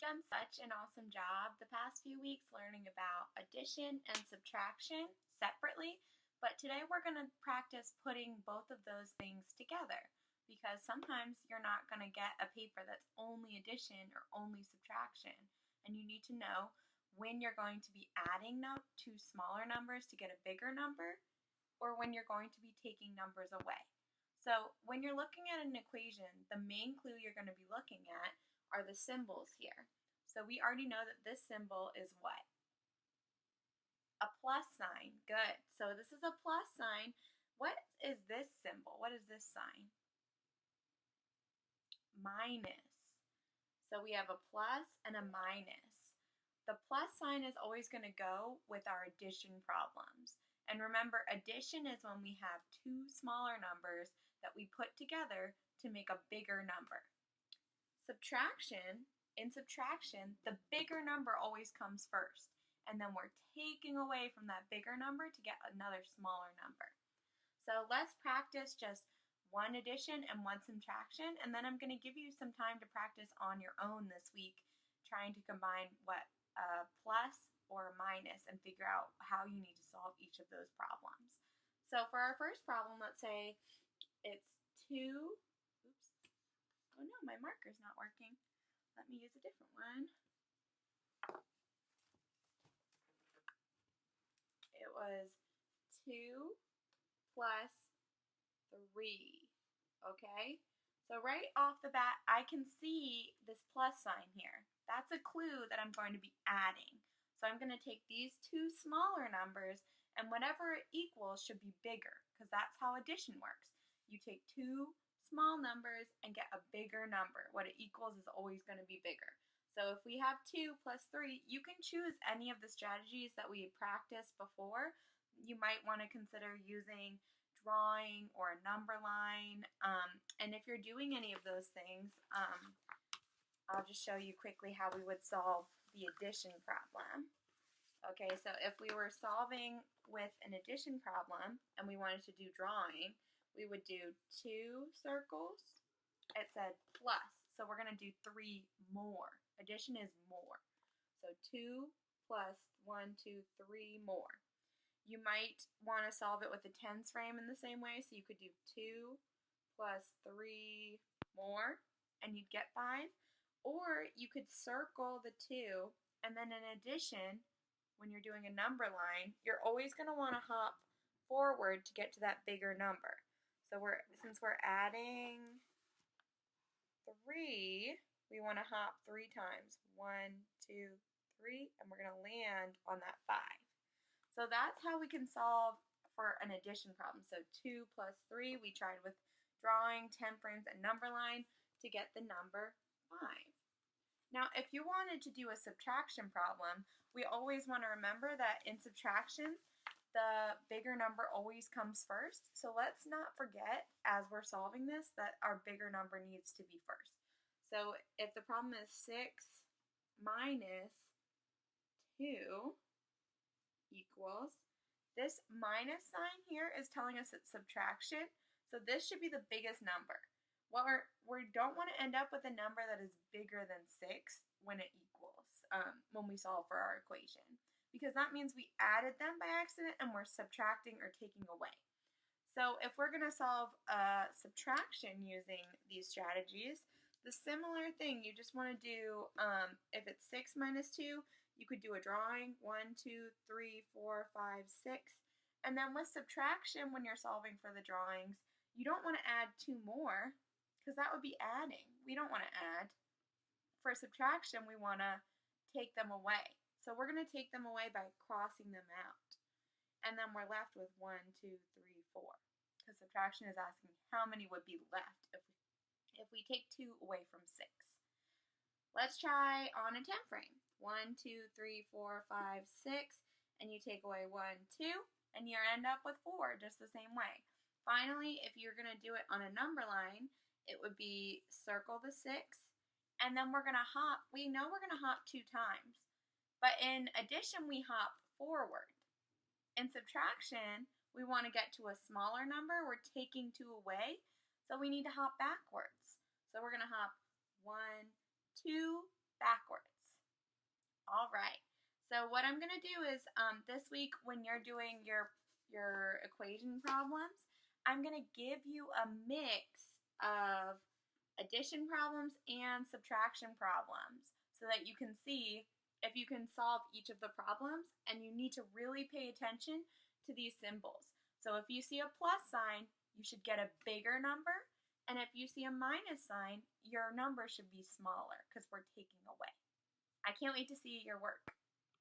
You've done such an awesome job the past few weeks learning about addition and subtraction separately, but today we're going to practice putting both of those things together because sometimes you're not going to get a paper that's only addition or only subtraction, and you need to know when you're going to be adding two smaller numbers to get a bigger number or when you're going to be taking numbers away. So when you're looking at an equation, the main clue you're going to be looking at are the symbols here. So we already know that this symbol is what? A plus sign. Good. So this is a plus sign. What is this symbol? What is this sign? Minus. So we have a plus and a minus. The plus sign is always going to go with our addition problems. And remember, addition is when we have two smaller numbers that we put together to make a bigger number. In subtraction, the bigger number always comes first, and then we're taking away from that bigger number to get another smaller number. So let's practice just one addition and one subtraction, and then I'm going to give you some time to practice on your own this week, trying to combine what a plus or a minus and figure out how you need to solve each of those problems. So for our first problem, let's say it's 2. Oh no, my marker's not working. Let me use a different one. It was 2 plus 3. Okay? So right off the bat, I can see this plus sign here. That's a clue that I'm going to be adding. So I'm going to take these two smaller numbers, and whatever it equals should be bigger, because that's how addition works. You take two small numbers and get a bigger number. What it equals is always going to be bigger. So if we have 2 plus 3, you can choose any of the strategies that we practiced before. You might want to consider using drawing or a number line. And if you're doing any of those things, I'll just show you quickly how we would solve the addition problem. Okay, so if we were solving with an addition problem and we wanted to do drawing, we would do 2 circles. It said plus, so we're going to do 3 more. Addition is more. So 2 plus 1, 2, 3 more. You might want to solve it with a tens frame in the same way, so you could do 2 plus 3 more, and you'd get 5. Or you could circle the 2, and then in addition, when you're doing a number line, you're always going to want to hop forward to get to that bigger number. So since we're adding 3, we want to hop 3 times. 1, 2, 3, and we're going to land on that 5. So that's how we can solve for an addition problem. So 2 plus 3, we tried with drawing, 10 frames, and number line to get the number 5. Now, if you wanted to do a subtraction problem, we always want to remember that in subtraction, the bigger number always comes first. So let's not forget, as we're solving this, that our bigger number needs to be first. So if the problem is 6 minus 2 equals, this minus sign here is telling us it's subtraction. So this should be the biggest number. We don't want to end up with a number that is bigger than 6 when it equals, when we solve for our equation, because that means we added them by accident and we're subtracting or taking away. So if we're going to solve a subtraction using these strategies, the similar thing, you just want to do, if it's 6 minus 2, you could do a drawing, 1, 2, 3, 4, 5, 6. And then with subtraction, when you're solving for the drawings, you don't want to add 2 more, because that would be adding. We don't want to add. For subtraction, we want to take them away. So we're going to take them away by crossing them out. And then we're left with 1, 2, 3, 4. Because subtraction is asking how many would be left if we take 2 away from 6. Let's try on a 10 frame. 1, 2, 3, 4, 5, 6. And you take away 1, 2. And you end up with 4 just the same way. Finally, if you're going to do it on a number line, it would be circle the 6. And then we're going to hop. We know we're going to hop 2 times. But in addition, we hop forward. In subtraction, we want to get to a smaller number. We're taking 2 away, so we need to hop backwards. So we're going to hop 1, 2, backwards. So what I'm going to do is this week when you're doing your equation problems, I'm going to give you a mix of addition problems and subtraction problems so that you can see if you can solve each of the problems, and you need to really pay attention to these symbols. So if you see a plus sign, you should get a bigger number, and if you see a minus sign, your number should be smaller because we're taking away. I can't wait to see your work.